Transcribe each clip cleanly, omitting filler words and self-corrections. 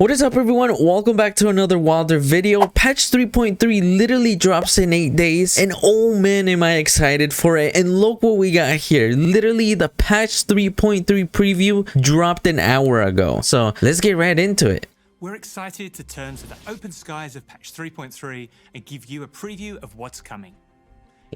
What is up, everyone? Welcome back to another Wilder video. Patch 3.3 literally drops in 8 days, and oh man, am I excited for it. And look what we got here. Literally, the patch 3.3 preview dropped an hour ago. So let's get right into it. We're excited to turn to the open skies of patch 3.3 and give you a preview of what's coming.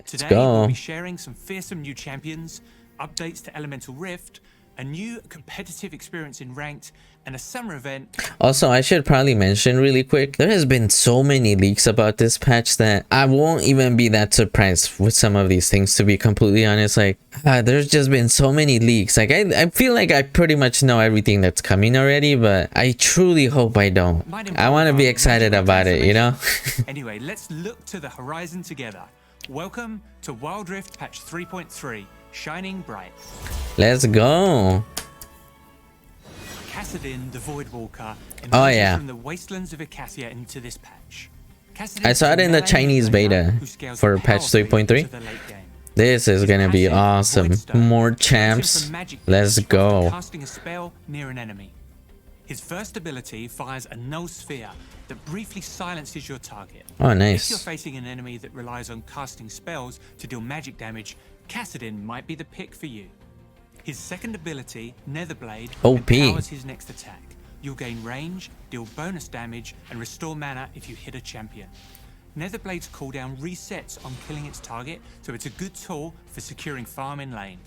Today, we'll be sharing some fearsome new champions, updates to Elemental Rift, a new competitive experience in Ranked, and a summer event. Also, I should probably mention really quick, there has been so many leaks about this patch that I won't even be that surprised with some of these things, to be completely honest. Like, there's just been so many leaks. Like, I feel like I pretty much know everything that's coming already, but I truly hope I don't. I want to be excited about it, you know? Anyway, let's look to the horizon together. Welcome to Wild Rift patch 3.3, shining bright. Let's go. Kassadin, the Voidwalker, from the wastelands of Acacia into this patch. I saw it in the Chinese beta for patch 3.3. This is gonna be awesome. More champs. Let's go. Casting a spell near an enemy. His first ability fires a null sphere that briefly silences your target. Oh, nice. If you're facing an enemy that relies on casting spells to deal magic damage, Kassadin might be the pick for you. His second ability, Netherblade, empowers his next attack. You'll gain range, deal bonus damage, and restore mana if you hit a champion. Netherblade's cooldown resets on killing its target, so it's a good tool for securing farm in lane.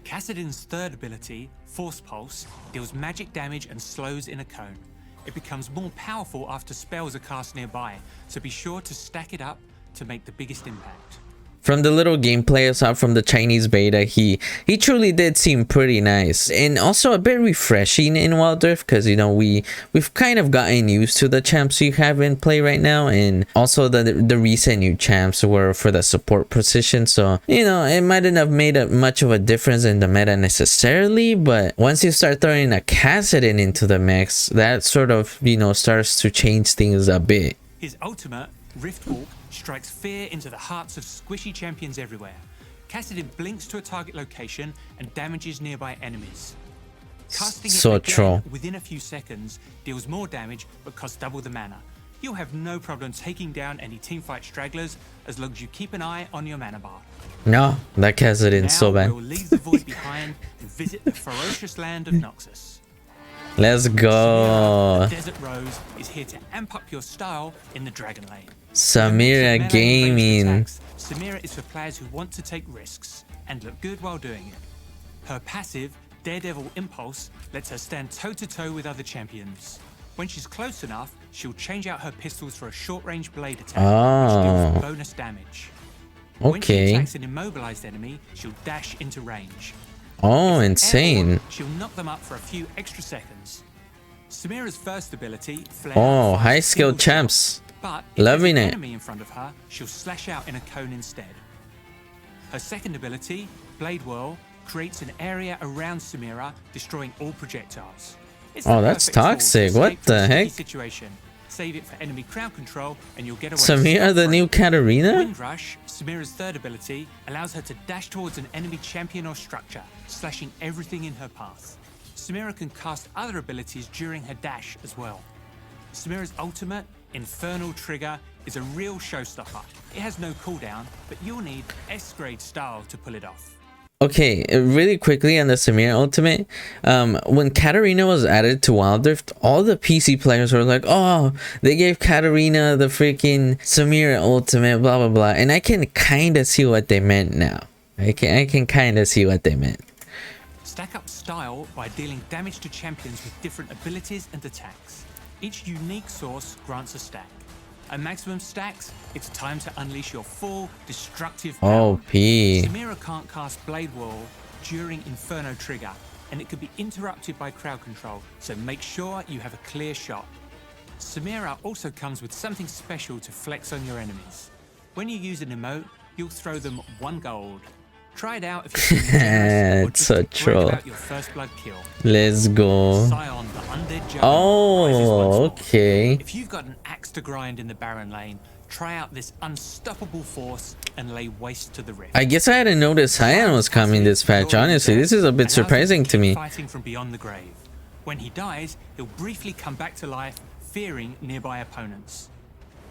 Kassadin's third ability, Force Pulse, deals magic damage and slows in a cone. It becomes more powerful after spells are cast nearby, so be sure to stack it up to make the biggest impact. From the little gameplay I saw from the Chinese beta, he truly did seem pretty nice, and also a bit refreshing in Wild Rift, because you know we've kind of gotten used to the champs we have in play right now, and also the recent new champs were for the support position. So you know it mightn't have made much of a difference in the meta necessarily, but once you start throwing a Kassadin into the mix, that sort of starts to change things a bit. His ultimate, Rift Walk, strikes fear into the hearts of squishy champions everywhere. Kassadin blinks to a target location and damages nearby enemies. Casting it within a few seconds deals more damage but costs double the mana. You'll have no problem taking down any teamfight stragglers as long as you keep an eye on your mana bar. No, that Kassadin's so bad. We'll leave the void behind and visit the ferocious land of Noxus. Let's go. The Desert Rose is here to amp up your style in the Dragon Lane. Samira Gaming. Samira is for players who want to take risks and look good while doing it. Her passive, Daredevil Impulse, lets her stand toe-to-toe with other champions. When she's close enough, she'll change out her pistols for a short-range blade attack, which deals bonus damage. When she attacks an immobilized enemy, she'll dash into range. Oh, insane. She'll knock them up for a few extra seconds. Samira's first ability, Flare, high skilled champs. But loving it. Enemy in front of her, she'll slash out in a cone instead. Her second ability, Blade Whirl, creates an area around Samira, destroying all projectiles. That's toxic. What the heck? Situation. Save it for enemy crowd control, and you'll get away. Samira, the new Katarina? Windrush, Samira's third ability, allows her to dash towards an enemy champion or structure, slashing everything in her path. Samira can cast other abilities during her dash as well. Samira's ultimate, Infernal Trigger, is a real showstopper. It has no cooldown, but you'll need S-grade style to pull it off. Okay, really quickly on the Samira ultimate, when Katarina was added to Wild Rift, all the PC players were like, oh, they gave Katarina the freaking Samira ultimate, blah blah blah, and I can kind of see what they meant now. I can kind of see what they meant. Stack up style by dealing damage to champions with different abilities and attacks. Each unique source grants a stack. At maximum stacks, it's time to unleash your full destructive power. Samira can't cast Blade Whirl during Inferno Trigger, and it could be interrupted by crowd control, so make sure you have a clear shot. Samira also comes with something special to flex on your enemies. When you use an emote, you'll throw them 1 gold. Try it out if you're feeling it's so troll. Your first blood kill. Let's go. Sion, the undead Jarvan, okay. If you've got an axe to grind in the Baron lane, try out this unstoppable force and lay waste to the Rift. I guess I hadn't noticed Sion was coming this patch. Honestly, this is a bit surprising to me. Fighting from beyond the grave. When he dies, he'll briefly come back to life, fearing nearby opponents.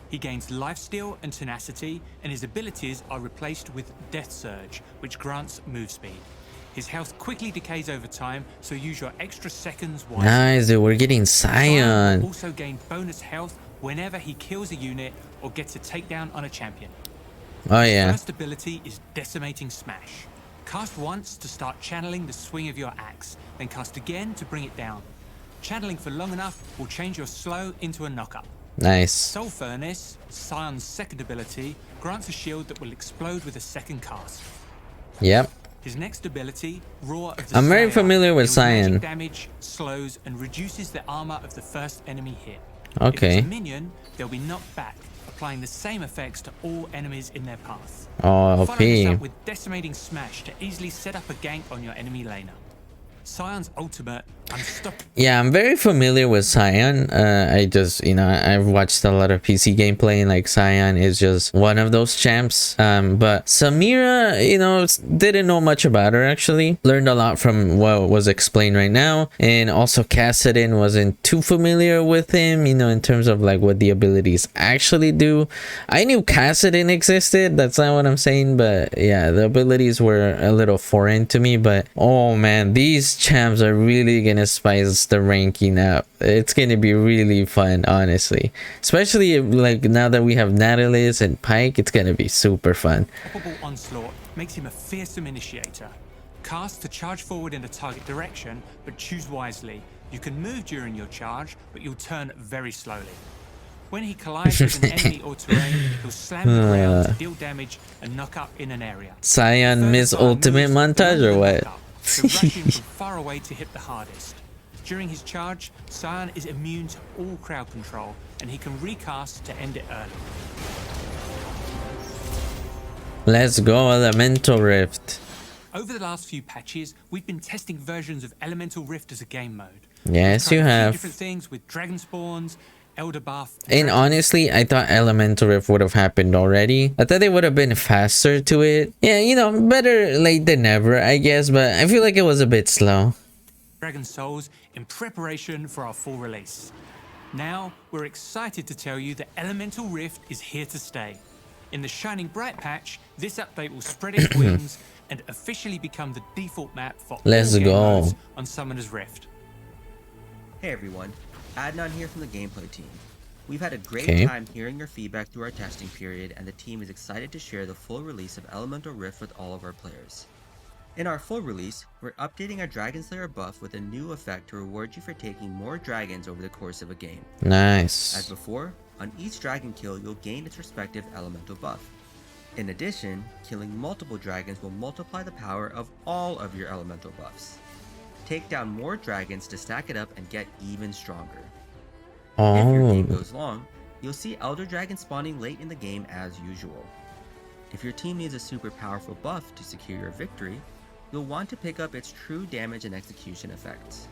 He gains lifesteal and tenacity, and his abilities are replaced with Death Surge, which grants move speed. His health quickly decays over time, so use your extra seconds wisely. Nice, dude, we're getting Sion. Will also gain bonus health whenever he kills a unit or gets a takedown on a champion. Oh yeah. His first ability is Decimating Smash. Cast once to start channeling the swing of your axe, then cast again to bring it down. Channeling for long enough will change your slow into a knockup. Nice. Soul Furnace, Sion's second ability, grants a shield that will explode with a second cast. Yep. His next ability, Roar of the I'm very Slayer, familiar with deals Sion. magic damage, slows, and reduces the armor of the first enemy hit. Okay. If it's a minion, they'll be knocked back, applying the same effects to all enemies in their path. Oh, Follow this OP. up with Decimating Smash to easily set up a gank on your enemy laner. Sion's ultimate, Unstoppable. Yeah, I'm very familiar with Sion. I just, I've watched a lot of PC gameplay, and like Sion is just one of those champs. But Samira, didn't know much about her actually. Learned a lot from what was explained right now. And also Kassadin wasn't too familiar with him, in terms of like what the abilities actually do. I knew Kassadin existed, that's not what I'm saying, but yeah, the abilities were a little foreign to me. But oh man, these champs are really gonna spice the ranking up. It's gonna be really fun, honestly, especially like now that we have Nautilus and Pike. It's gonna be super fun. Unstoppable Onslaught makes him a fearsome initiator. Cast to charge forward in a target direction, but choose wisely. You can move during your charge, but you'll turn very slowly. When he collides with an enemy or terrain, he'll slam the ground to deal damage and knock up in an area. Sion miss ultimate montage or what? So rushing from far away to hit the hardest. During his charge, Sion is immune to all crowd control, and he can recast to end it early. Let's go, Elemental Rift. Over the last few patches, we've been testing versions of Elemental Rift as a game mode. Yes, you We've tried a few have. different things with Dragon Spawns, Elder Buff, And honestly, I thought Elemental Rift would have happened already. I thought they would have been faster to it. Yeah, better late than never, I guess, but I feel like it was a bit slow. Dragon Souls in preparation for our full release. Now, we're excited to tell you that Elemental Rift is here to stay. In the Shining Bright patch, this update will spread its wings and officially become the default map for Let's all game go. modes on Summoner's Rift. Hey everyone, Adnan here from the gameplay team. We've had a great Okay. time hearing your feedback through our testing period, and the team is excited to share the full release of Elemental Rift with all of our players. In our full release, we're updating our Dragon Slayer buff with a new effect to reward you for taking more dragons over the course of a game. As Nice. before, on each dragon kill you'll gain its respective elemental buff. In addition, killing multiple dragons will multiply the power of all of your elemental buffs. Take down more dragons to stack it up and get even stronger. If your game Oh, goes long, you'll see Elder Dragon spawning late in the game as usual. If your team needs a super powerful buff to secure your victory, you'll want to pick up its true damage and execution effects.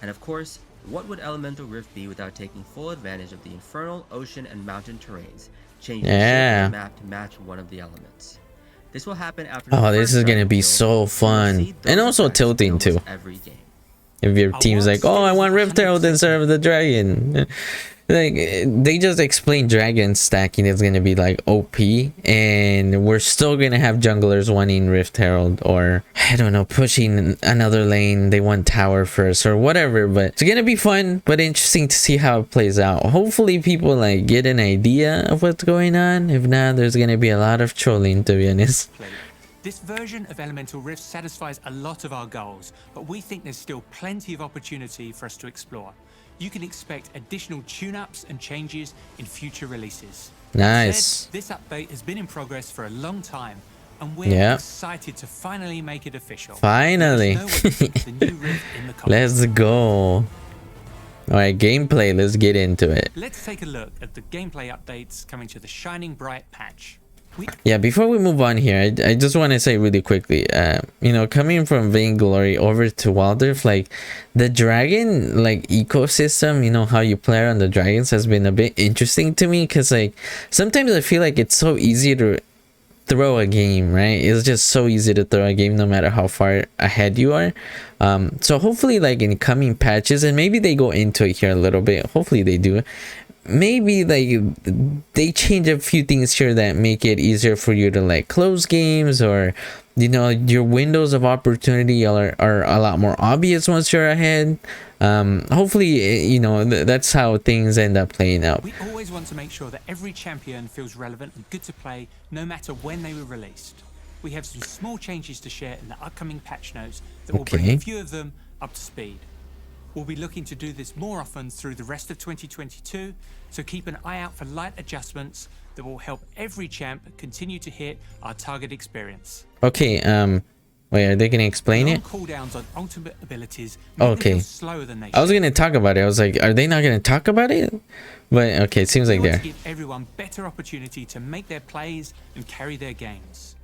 And of course, what would Elemental Rift be without taking full advantage of the infernal, ocean, and mountain terrains, changing the shape Yeah. of the map to match one of the elements. This will happen after Oh, the this first is gonna dragon be kill, so and you'll fun. see And those also effects tilting in almost too. every game. if your Our team's like, world oh, I scale want is Rift Herald 160. instead of the dragon. Like, they just explained dragon stacking is gonna be like OP, and we're still gonna have junglers wanting Rift Herald, or I don't know, pushing another lane. They want tower first or whatever. But it's gonna be fun, but interesting to see how it plays out. Hopefully, people like get an idea of what's going on. If not, there's gonna be a lot of trolling, to be honest. This version of Elemental Rift satisfies a lot of our goals, but we think there's still plenty of opportunity for us to explore. You can expect additional tune-ups and changes in future releases. Nice. Said, this update has been in progress for a long time, and we're Yeah. excited to finally make it official. Finally. Let us know what you think of the new Rift in the comments. Let's go. Alright, gameplay. Let's get into it. Let's take a look at the gameplay updates coming to the Shining Bright patch. Yeah, before we move on here, I just want to say really quickly, coming from Vainglory over to Wildrift, like, the dragon, like, ecosystem, how you play on the dragons has been a bit interesting to me, because, like, sometimes I feel like it's so easy to throw a game, right? It's just so easy to throw a game no matter how far ahead you are. So hopefully like in coming patches, and maybe they go into it here a little bit, hopefully they do, maybe like they change a few things here that make it easier for you to like close games, or you know, your windows of opportunity are a lot more obvious once you're ahead. Hopefully, you know, that's how things end up playing out. We always want to make sure that every champion feels relevant and good to play no matter when they were released. We have some small changes to share in the upcoming patch notes that will bring a few of them up to speed. We'll be looking to do this more often through the rest of 2022, so keep an eye out for light adjustments that will help every champ continue to hit our target experience. Okay, wait, are they gonna explain it? Cooldowns on ultimate abilities okay. Slower than they I was gonna talk about it. I was like, are they not gonna talk about it? But okay, it seems like they're. Give everyone better opportunity to make their plays and carry their games.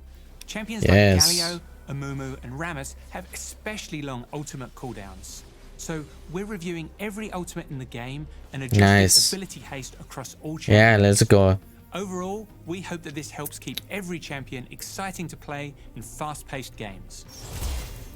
Champions like Galio, Amumu, and Rammus have especially long ultimate cooldowns. So we're reviewing every ultimate in the game and adjusting ability haste across all champions. Yeah, let's go. Overall, we hope that this helps keep every champion exciting to play in fast-paced games.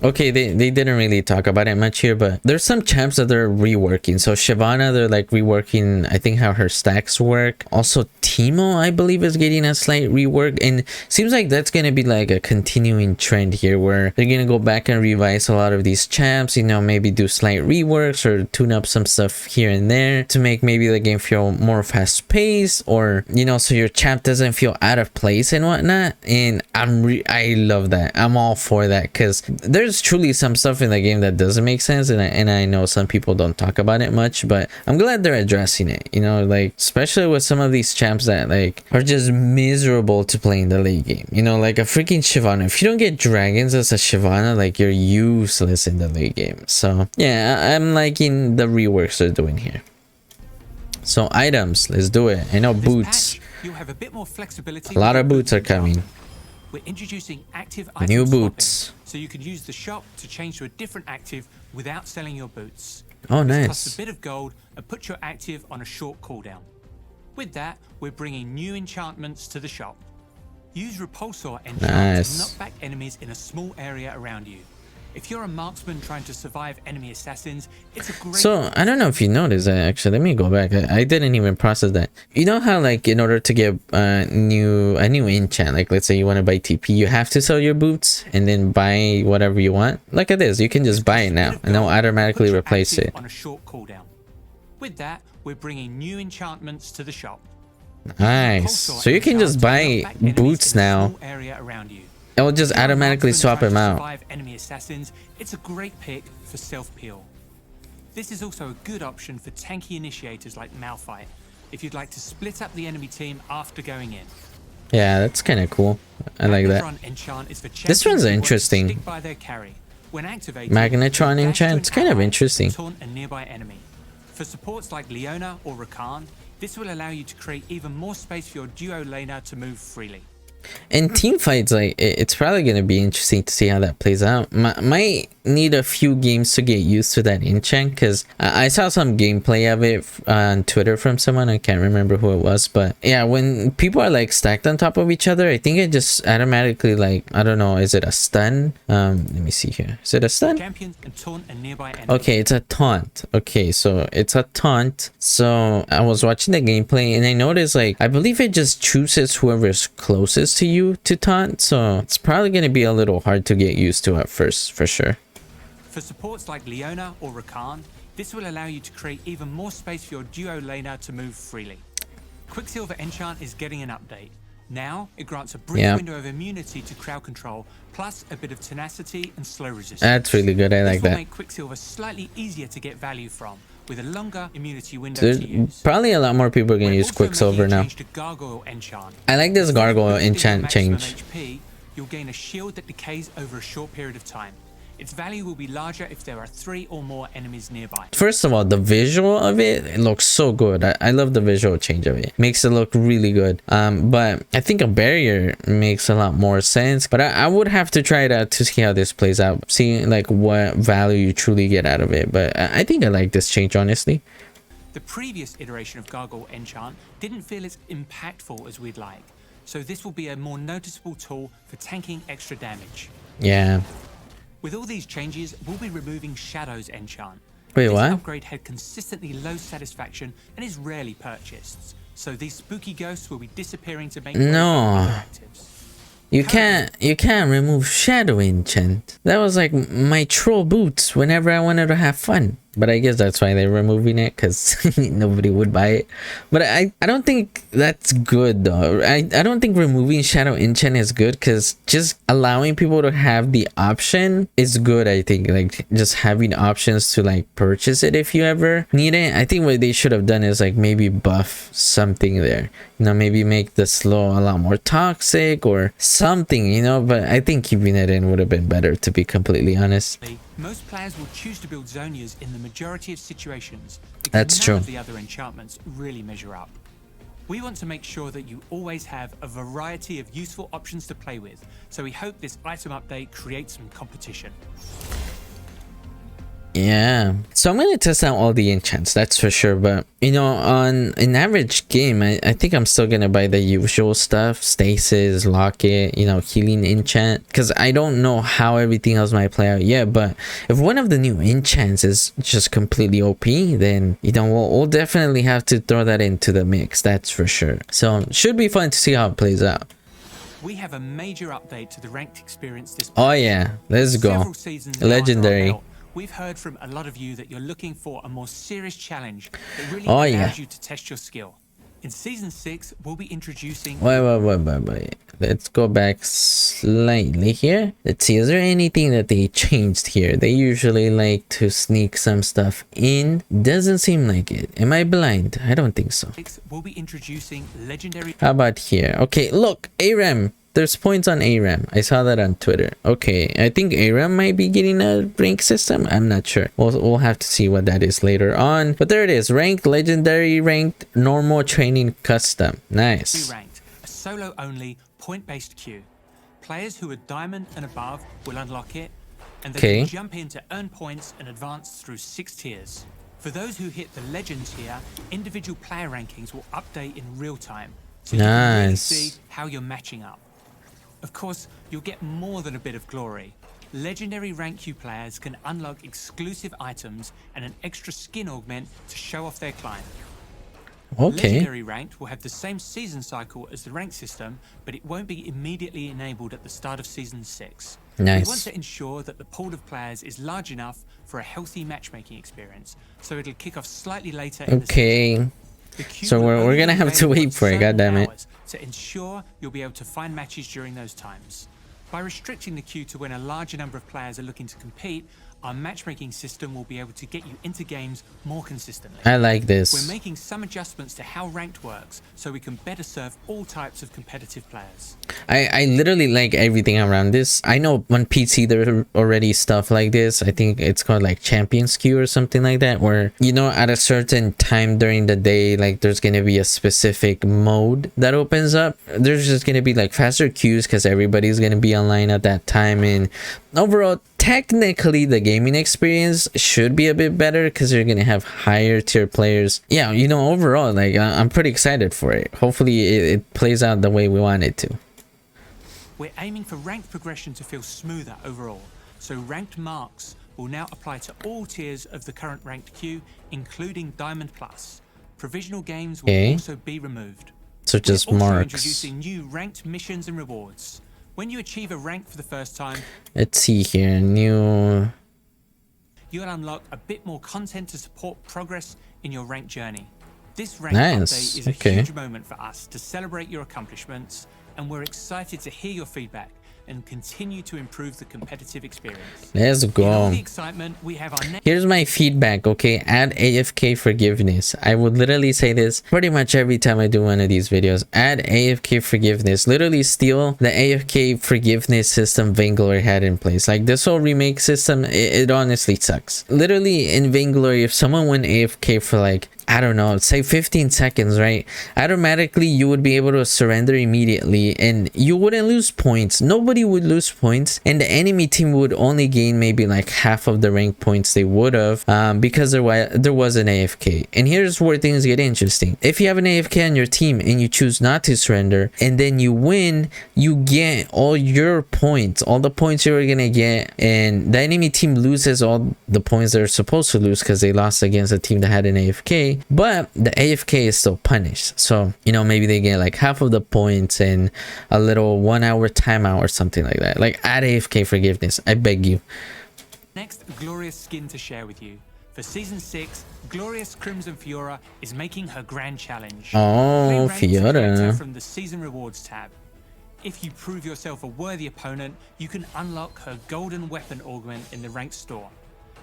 Okay, they didn't really talk about it much here, but there's some champs that they're reworking. So Shyvana, they're like reworking, I think, how her stacks work. Also Teemo, I believe, is getting a slight rework, and seems like that's gonna be like a continuing trend here, where they're gonna go back and revise a lot of these champs, you know, maybe do slight reworks or tune up some stuff here and there to make maybe the game feel more fast-paced, or you know, so your champ doesn't feel out of place and whatnot. And I love that. I'm all for that, because there's truly some stuff in the game that doesn't make sense, and I know some people don't talk about it much, but I'm glad they're addressing it, you know, like especially with some of these champs that like are just miserable to play in the late game, you know, like a freaking Shyvana. If you don't get dragons as a Shyvana, like you're useless in the late game. So yeah, I'm liking the reworks they're doing here. So items, let's do it. I know boots, you'll have a bit more flexibility. A lot of boots are coming. We're introducing active new boots, so you can use the shop to change to a different active without selling your boots. Oh, nice. Cost a bit of gold and put your active on a short cooldown. With that, we're bringing new enchantments to the shop. Use Repulsor enchant to knock back enemies in a small area around you. If you're a marksman trying to survive enemy assassins, it's a great... So, I don't know if you noticed that, actually. Let me go back. I didn't even process that. You know how, like, in order to get a new enchant, like, let's say you want to buy TP, you have to sell your boots and then buy whatever you want? Look at this. You can just buy it now, and they'll automatically replace it. On a short cooldown. With that, we're bringing new enchantments to the shop. Nice. So you can just buy boots now. It will just automatically swap them out. Enemy assassins, it's a great pick for self-peel. This is also a good option for tanky initiators like Malphite, if you'd like to split up the enemy team after going in. Yeah, that's kind of cool. I like that. This one's interesting. Magnetron enchant, it's kind of interesting. For supports like Leona or Rakan, this will allow you to create even more space for your duo laner to move freely. In team fights, like, it's probably going to be interesting to see how that plays out. Might need a few games to get used to that enchant, because I saw some gameplay of it on Twitter from someone. I can't remember who it was, but yeah, when people are like stacked on top of each other, I think it just automatically, like, I don't know, is it a stun? Let me see here. Is it a stun? Okay, it's a taunt. Okay, so it's a taunt. So I was watching the gameplay and I noticed, like, I believe it just chooses whoever's closest to you to taunt, so it's probably going to be a little hard to get used to at first, for sure. For supports like Leona or Rakan, this will allow you to create even more space for your duo laner to move freely. Quicksilver Enchant is getting an update. Now, it grants a brief window of immunity to crowd control, plus a bit of tenacity and slow resistance. That's really good, I like that. This will make Quicksilver slightly easier to get value from, with a longer immunity window to use. Probably a lot more people are going to use Quicksilver now. I like this Gargoyle enchant change. HP, you'll gain a shield that decays over a short period of time. Its value will be larger if there are 3 or more enemies nearby. First of all, the visual of it looks so good. I love the visual change of it. Makes it look really good. But I think a barrier makes a lot more sense. But I would have to try it out to see how this plays out. See like what value you truly get out of it. But I think I like this change, honestly. The previous iteration of Gargoyle Enchant didn't feel as impactful as we'd like. so this will be a more noticeable tool for tanking extra damage. Yeah. With all these changes, we'll be removing Shadow's enchant. Wait, this what? upgrade had consistently low satisfaction and is rarely purchased, so these spooky ghosts will be disappearing to make way for other actives. You can't remove Shadow enchant. That was like my troll boots whenever I wanted to have fun. But I guess that's why they're removing it, because nobody would buy it. But I don't think that's good though. I don't think removing Shadow enchant is good, because just allowing people to have the option is good. I think like just having options to like purchase it if you ever need it. I think what they should have done is like maybe buff something there. You know, maybe make the slow a lot more toxic or something, you know. But I think keeping it in would have been better, to be completely honest. Most players will choose to build Zonias in the majority of situations because That's true. none of the other enchantments really measure up. We want to make sure that you always have a variety of useful options to play with, so we hope this item update creates some competition. Yeah, so I'm gonna test out all the enchants, that's for sure. But you know, on an average game, I think I'm still gonna buy the usual stuff: stasis, locket, you know, healing enchant, because I don't know how everything else might play out yet. But if one of the new enchants is just completely OP, then you know we'll definitely have to throw that into the mix, that's for sure. So should be fun to see how it plays out. We have a major update to the ranked experience this Oh yeah, let's go. Legendary. We've heard from a lot of you that you're looking for a more serious challenge that really allows you to test your skill. In Season 6, we'll be introducing... Wait. Let's go back slightly here. Let's see, is there anything that they changed here? They usually like to sneak some stuff in. Doesn't seem like it. Am I blind? I don't think so. We'll be introducing legendary... How about here? Okay, look, ARAM. There's points on ARAM. I saw that on Twitter. Okay, I think ARAM might be getting a rank system. I'm not sure. We'll have to see what that is later on. But there it is. Ranked, legendary, ranked, normal, training, custom. Nice. Ranked, a solo-only, point-based queue. Players who are diamond and above will unlock it, and they can jump in to earn points and advance through 6 tiers. For those who hit the legend tier, individual player rankings will update in real time, so you can really see how you're matching up. Of course, you'll get more than a bit of glory. Legendary rank Q players can unlock exclusive items and an extra skin augment to show off their climb. Okay. Legendary ranked will have the same season cycle as the rank system, but it won't be immediately enabled at the start of Season 6. Nice. We want to ensure that the pool of players is large enough for a healthy matchmaking experience, so it'll kick off slightly later in the season. So we're gonna have to wait for it, goddammit. To ensure you'll be able to find matches during those times. By restricting the queue to when a larger number of players are looking to compete, our matchmaking system will be able to get you into games more consistently. I like this. We're making some adjustments to how ranked works so we can better serve all types of competitive players. I literally like everything around this. I know on PC there are already stuff like this. I think it's called like Champions Queue or something like that, where you know at a certain time during the day, like there's gonna be a specific mode that opens up. There's just gonna be like faster queues because everybody's gonna be online at that time, and overall technically the gaming experience should be a bit better because you're gonna have higher tier players. Yeah, you know, overall like I'm pretty excited for it. Hopefully it plays out the way we want it to. We're aiming for ranked progression to feel smoother overall, so ranked marks will now apply to all tiers of the current ranked queue, including Diamond Plus. Provisional games will also be removed. So just We're also marks. introducing new ranked missions and rewards. When you achieve a rank for the first time, let's see here, new, you'll unlock a bit more content to support progress in your rank journey. This rank update is a huge moment for us to celebrate your accomplishments, and we're excited to hear your feedback and continue to improve the competitive experience. Let's go. In all the excitement, we have our here's my feedback, okay? Add AFK forgiveness. I would literally say this pretty much every time I do one of these videos. Add AFK forgiveness. Literally steal the AFK forgiveness system Vainglory had in place. Like this whole remake system, it honestly sucks. Literally in Vainglory, if someone went AFK for like I don't know, say 15 seconds, right? Automatically you would be able to surrender immediately and you wouldn't lose points. Nobody would lose points, and the enemy team would only gain maybe like half of the rank points they would have, because there was an AFK. And here's where things get interesting. If you have an AFK on your team and you choose not to surrender and then you win, you get all your points, all the points you were gonna get, and the enemy team loses all the points they're supposed to lose because they lost against a team that had an AFK, but the AFK is still punished. So, you know, maybe they get like half of the points and a little 1 hour timeout or something like that. Like, add AFK forgiveness, I beg you. Next glorious skin to share with you. For Season 6, Glorious Crimson Fiora is making her grand challenge. Oh, Fiora. From the Season Rewards tab. If you prove yourself a worthy opponent, you can unlock her golden weapon augment in the ranked store.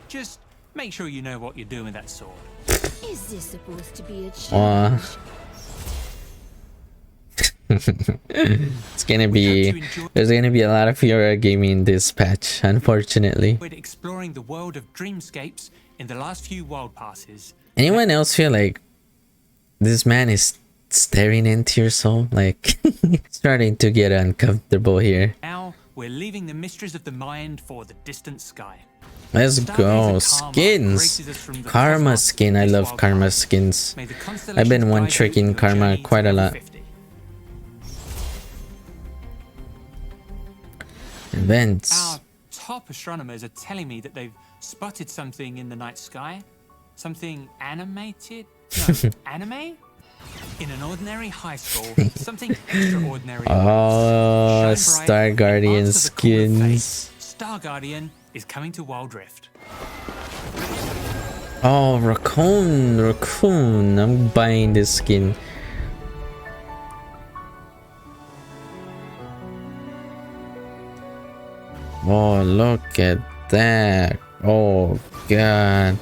Just make sure you know what you're doing with that sword. Is this supposed to be a challenge? It's gonna be, there's gonna be a lot of Fiora gaming this patch, unfortunately. We're exploring the world of dreamscapes in the last few wild passes. Anyone else feel like this man is staring into your soul? Like, starting to get uncomfortable here. Now we're leaving the mysteries of the mind for the distant sky. Let's go. Skins. Karma skin. I love Karma skins. I've been one tricking Karma quite a lot. Events. Our top astronomers are telling me that they've spotted something in the night sky. Something animated? No, anime? In an ordinary high school, something extraordinary. Oh, Star Guardian skins. Star Guardian is coming to Wild Rift. Oh, Raccoon. I'm buying this skin. Oh, look at that. Oh, God.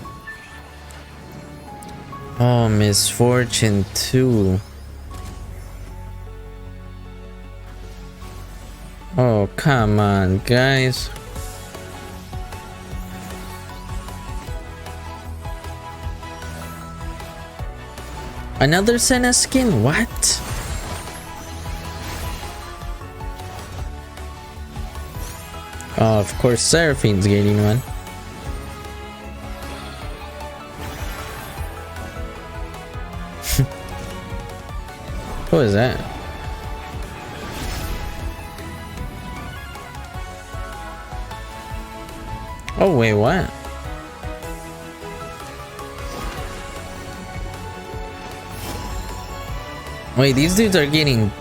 Oh, Misfortune 2. Oh, come on, guys. Another Senna skin? What? Oh, of course, Seraphine's getting one. Who is that? Oh, wait, what? Wait, these dudes are getting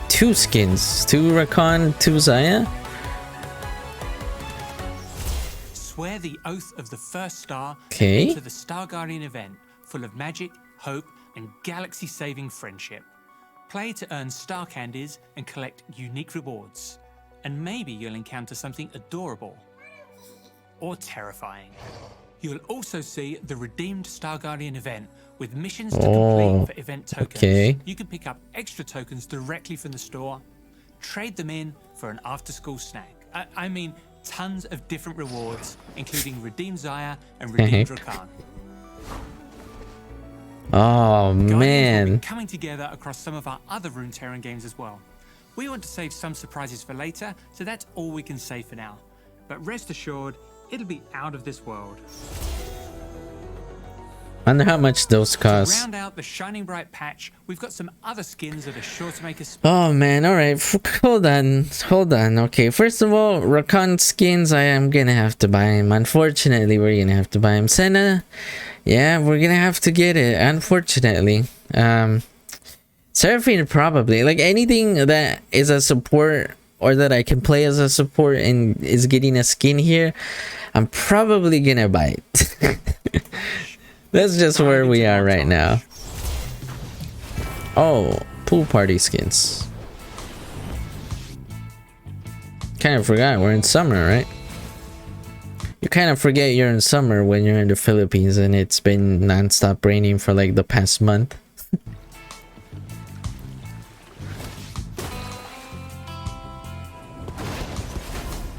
2 skins. 2 Rakan, 2 Zaya? Swear the oath of the first star Okay. to the Star Guardian event, full of magic, hope, and galaxy-saving friendship. Play to earn star candies and collect unique rewards. And maybe you'll encounter something adorable or terrifying. You'll also see the redeemed Star Guardian event with missions to complete for event tokens. Okay. You can pick up extra tokens directly from the store, trade them in for an after-school snack. I mean, tons of different rewards, including redeemed Zaya and redeemed Rakan. Oh, man. Will be coming together across some of our other Runeterran games as well. We want to save some surprises for later, so that's all we can say for now. But rest assured, it'll be out of this world. Wonder how much those cost. To round out the Shining Bright patch, we've got some other skins that are sure to make us. Oh man, alright, hold on. Okay, first of all, Rakan skins, I am gonna have to buy him. Unfortunately, we're gonna have to buy him. Senna, yeah, we're gonna have to get it, unfortunately. Seraphine, probably. Like, anything that is a support or that I can play as a support and is getting a skin here, I'm probably gonna buy it. That's just where we are right now. Oh, pool party skins. Kind of forgot we're in summer, right? You kind of forget you're in summer when you're in the Philippines and it's been non-stop raining for like the past month.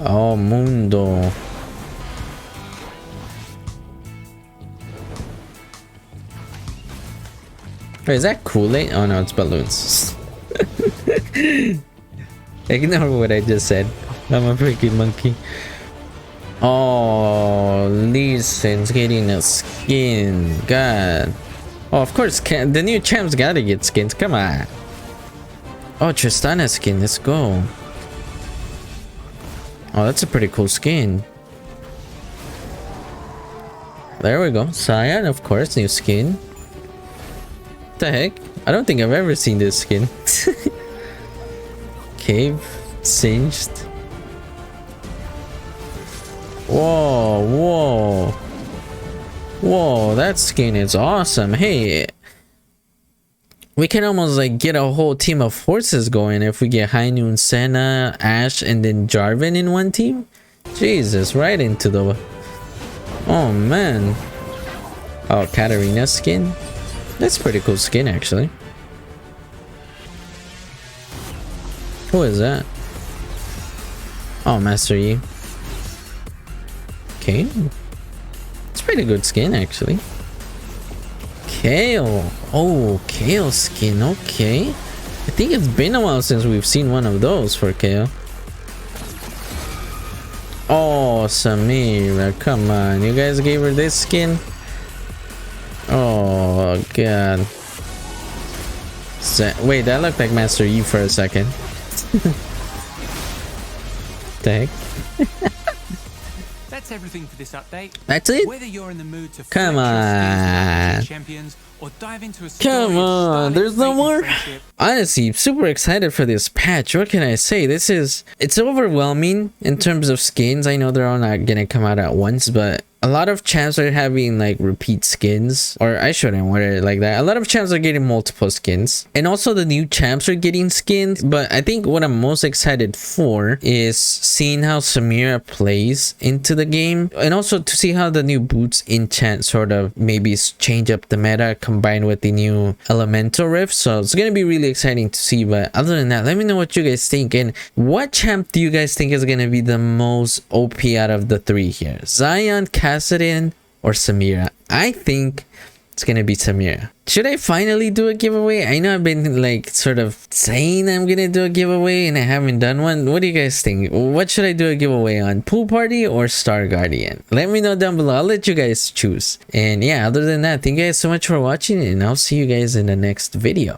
Oh, Mundo. Wait, is that Kool-Aid? Oh no, it's balloons. Ignore what I just said. I'm a freaking monkey. Oh, Lee Sin's getting a skin. God. Oh, of course, the new champs gotta get skins. Come on. Oh, Tristana skin. Let's go. Oh, that's a pretty cool skin. There we go. Sion, of course, new skin. What the heck? I don't think I've ever seen this skin. Cave Singed. Whoa, whoa. Whoa, that skin is awesome. Hey, we can almost like get a whole team of forces going if we get High Noon, Senna, Ashe, and then Jarvan in one team. Jesus, right into the... Oh man. Oh, Katarina skin. That's pretty cool skin actually. Who is that? Oh, Master Yi. Okay. It's pretty good skin actually. Kale. Oh, Kale skin. Okay. I think it's been a while since we've seen one of those for Kale. Oh, Samira. Come on. You guys gave her this skin? Oh, God. Wait, that looked like Master Yi for a second. The heck? That's everything for this update. That's it? Whether you're in the mood to come on. Champions or dive into a come on, there's no more. Honestly, super excited for this patch. What can I say? It's overwhelming in terms of skins. I know they're all not gonna come out at once, but a lot of champs are having like repeat skins, or I shouldn't word it like that. A lot of champs are getting multiple skins, and also the new champs are getting skins. But I think what I'm most excited for is seeing how Samira plays into the game, and also to see how the new boots enchant sort of maybe change up the meta combined with the new elemental rift. So it's gonna be really exciting to see. But other than that, let me know what you guys think, and what champ do you guys think is gonna be the most OP out of the three here? Sion, Kassadin, or Samira? I think it's gonna be Samira. Should I finally do a giveaway? I know I've been like sort of saying I'm gonna do a giveaway and I haven't done one. What do you guys think? What should I do a giveaway on? Pool Party or Star Guardian? Let me know down below. I'll let you guys choose. And yeah, other than that, thank you guys so much for watching, and I'll see you guys in the next video.